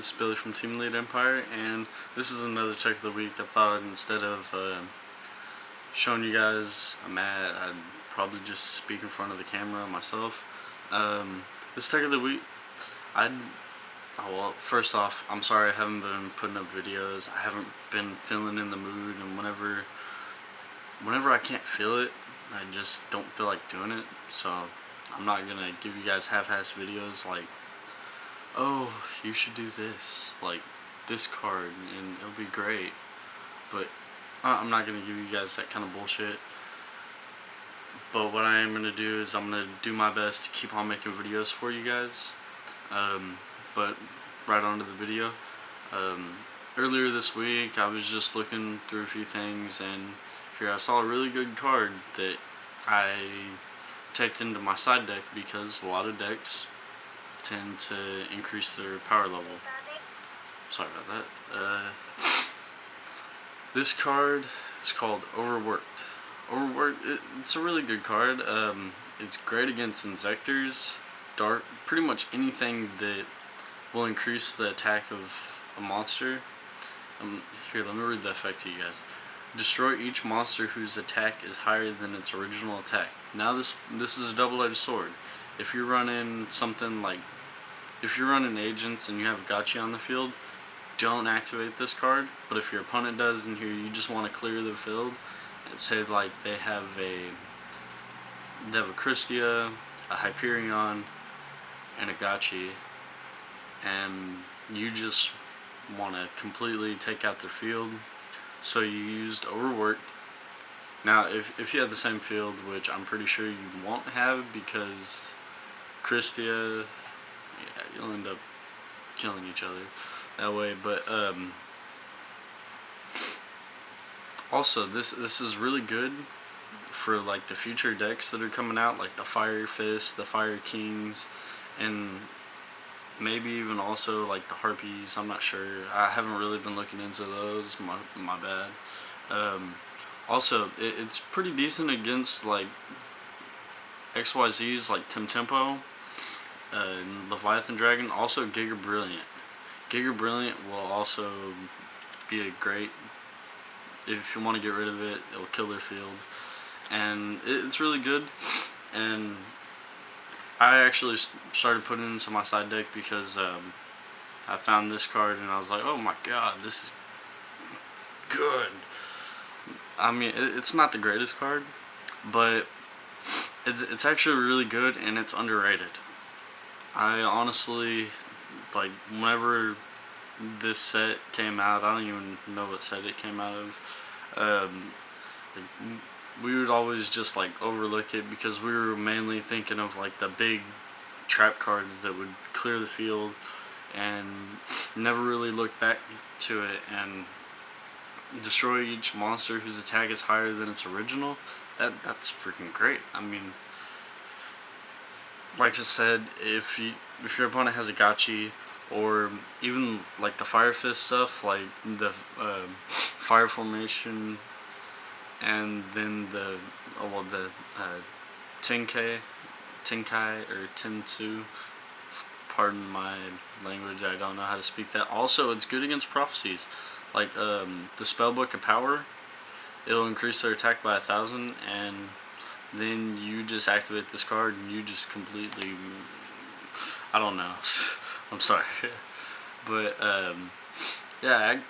this is Billy from Team Elite Empire, and this is another tech of the week. I thought instead of showing you guys a mat, I'd probably just speak in front of the camera myself. This tech of the week, well, first off, I'm sorry I haven't been putting up videos. I haven't been feeling in the mood, and whenever I can't feel it, I just don't feel like doing it. So I'm not gonna give you guys half-ass videos like, oh, you should do this, like this card, and it'll be great. But I'm not gonna give you guys that kind of bullshit. But what I am gonna do is I'm gonna do my best to keep on making videos for you guys. But right on to the video. Earlier this week, I was just looking through a few things, and here I saw a really good card that I teched into my side deck because a lot of decks tend to increase their power level. Sorry about that. This card is called Overworked. It's a really good card. It's great against Inzektors, Dark, pretty much anything that will increase the attack of a monster. Here, let me read the effect to you guys. Destroy each monster whose attack is higher than its original attack. Now this is a double-edged sword. If you're running something like, if you're running agents and you have Gotchi on the field, don't activate this card. But if your opponent does, and here you just want to clear the field, and say like they have a Christia, a Hyperion, and a Gotchi, and you just want to completely take out their field, so you used Overworked. Now if you have the same field, which I'm pretty sure you won't have because Christia, yeah, you'll end up killing each other that way. But also this is really good for like the future decks that are coming out, like the Fire Fist, the Fire Kings, and maybe even also like the Harpies. I'm not sure. I haven't really been looking into those. My bad. Also, it's pretty decent against like XYZs like Temtempo, and Leviathan Dragon. Also, Giga Brilliant. Giga Brilliant will also be a great, if you want to get rid of it, it'll kill their field, and it's really good. And I actually started putting it into my side deck because I found this card and I was like, oh my god, this is good. I mean, it's not the greatest card, but it's actually really good, and it's underrated. I honestly, like, whenever this set came out, I don't even know what set it came out of, we would always just like overlook it because we were mainly thinking of like the big trap cards that would clear the field, and never really looked back to it. And destroy each monster whose attack is higher than its original. That's freaking great. I mean, like I said, if your opponent has a Gotchi, or even like the Fire Fist stuff, like the Fire Formation, and then the Tenkai or Tensu. Pardon my language, I don't know how to speak that. Also, it's good against prophecies. Like the Spellbook of Power, it'll increase their attack by 1,000, and then you just activate this card and you just completely, I don't know. I'm sorry, but yeah,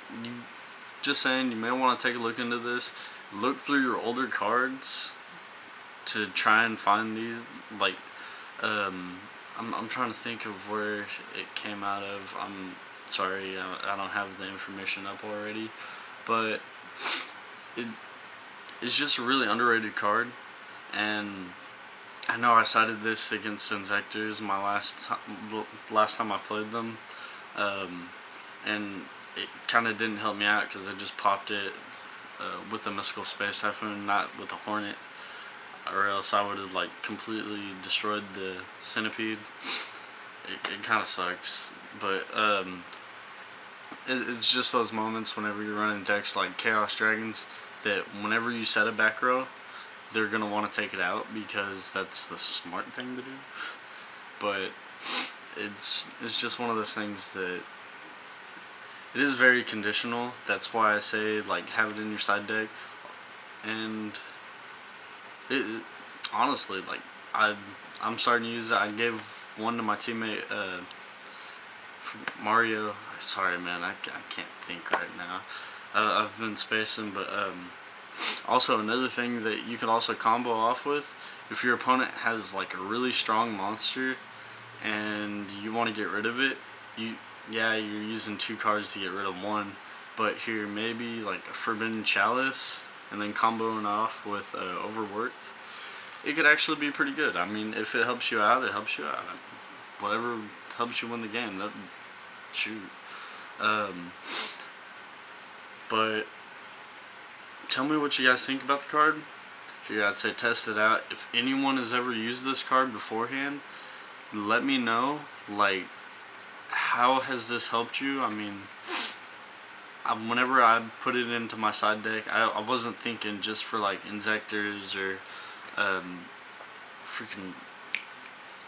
just saying, you may want to take a look into this. Look through your older cards to try and find these. Like, I'm trying to think of where it came out of. I'm sorry, I don't have the information up already, but it's just a really underrated card. And I know I cited this against Inzektors my last time I played them, and it kind of didn't help me out because I just popped it with a Mystical Space Typhoon, not with a Hornet, or else I would have like completely destroyed the Centipede. It kind of sucks, but it's just those moments whenever you're running decks like Chaos Dragons that whenever you set a back row, they're gonna want to take it out because that's the smart thing to do. But it's just one of those things that it is very conditional. That's why I say like have it in your side deck. And it honestly, like I'm starting to use it. I gave one to my teammate Mario. Sorry, man, I can't think right now. I've been spacing, but also another thing that you could also combo off with, if your opponent has like a really strong monster and you want to get rid of it, you're using 2 cards to get rid of one, but here maybe like a Forbidden Chalice and then comboing off with Overworked, it could actually be pretty good. I mean, if it helps you out, it helps you out. Whatever helps you win the game, that shoot. But tell me what you guys think about the card. Here, I'd say test it out. If anyone has ever used this card beforehand, let me know. Like, how has this helped you? I mean, whenever I put it into my side deck, I wasn't thinking just for like Inzectors or freaking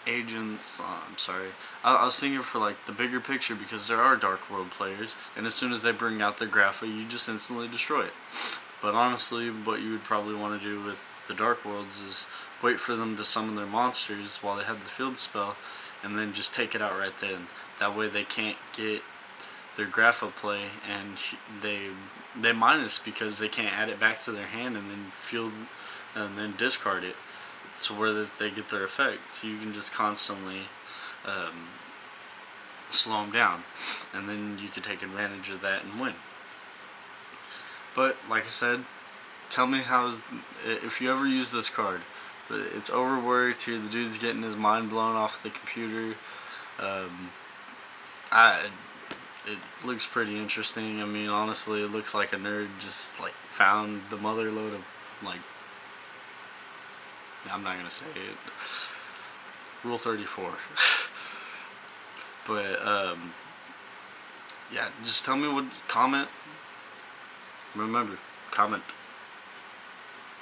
agents. I'm sorry. I was thinking for like the bigger picture, because there are Dark World players, and as soon as they bring out their Grapha, you just instantly destroy it. But honestly, what you would probably want to do with the Dark Worlds is wait for them to summon their monsters while they have the field spell, and then just take it out right then. That way they can't get their Grapha play, and they minus because they can't add it back to their hand and then field and then discard it. So where they get their effect, so you can just constantly slow them down, and then you can take advantage of that and win. But like I said, tell me if you ever use this card. It's overworked here. The dude's getting his mind blown off the computer. It looks pretty interesting. I mean, honestly, it looks like a nerd just like found the mother load of like. I'm not gonna say it. Rule 34. But yeah, just tell me what. Comment. Remember, comment.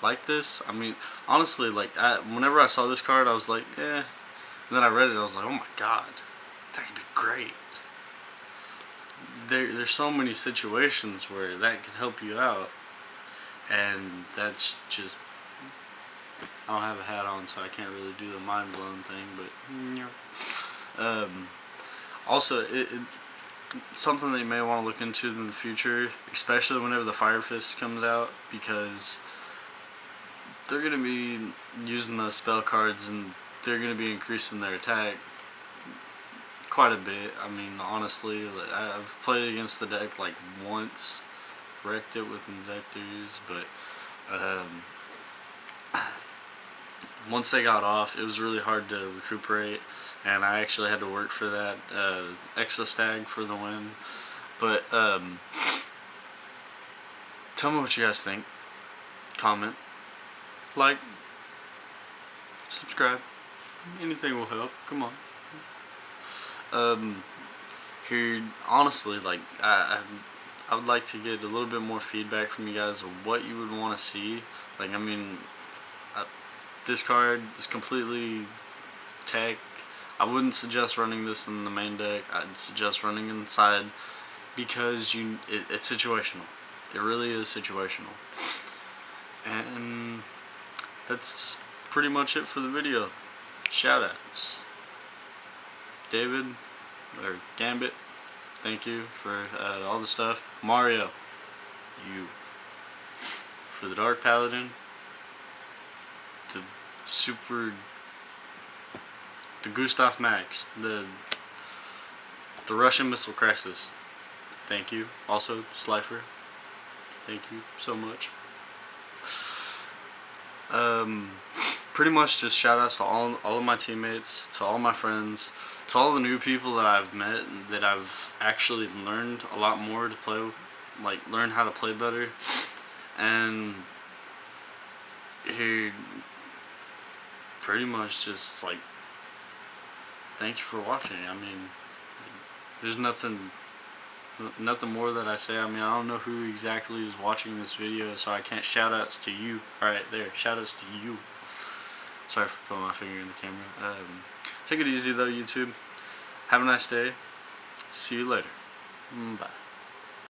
Like this. I mean, honestly, like whenever I saw this card, I was like, eh. And then I read it, I was like, oh my god, that could be great. There's so many situations where that could help you out, and that's just. I don't have a hat on, so I can't really do the mind blown thing, but also something that you may want to look into in the future, especially whenever the Fire Fist comes out, because they're going to be using those spell cards and they're going to be increasing their attack quite a bit. I mean, honestly, I've played against the deck like once, wrecked it with Inzectors, but once they got off, it was really hard to recuperate, and I actually had to work for that Exostag for the win. But tell me what you guys think. Comment, like, subscribe. Anything will help. Come on. Here, honestly, like I would like to get a little bit more feedback from you guys of what you would want to see. Like, I mean, this card is completely tech. I wouldn't suggest running this in the main deck. I'd suggest running inside, because it's situational. It really is situational. And that's pretty much it for the video. Shoutouts. David, or Gambit, thank you for all the stuff. Mario, you. For the Dark Paladin, the Gustav Max, the Russian Missile Crisis, thank you. Also, Slifer, thank you so much. Pretty much just shout outs to all of my teammates, to all my friends, to all the new people that I've met, and that I've actually learned a lot more to play, like learn how to play better. And here, pretty much just like, thank you for watching. I mean, there's nothing more that I say. I mean, I don't know who exactly is watching this video, so I can't shout outs to you. Alright, there, shout outs to you. Sorry for putting my finger in the camera. Take it easy though, YouTube. Have a nice day. See you later. Bye.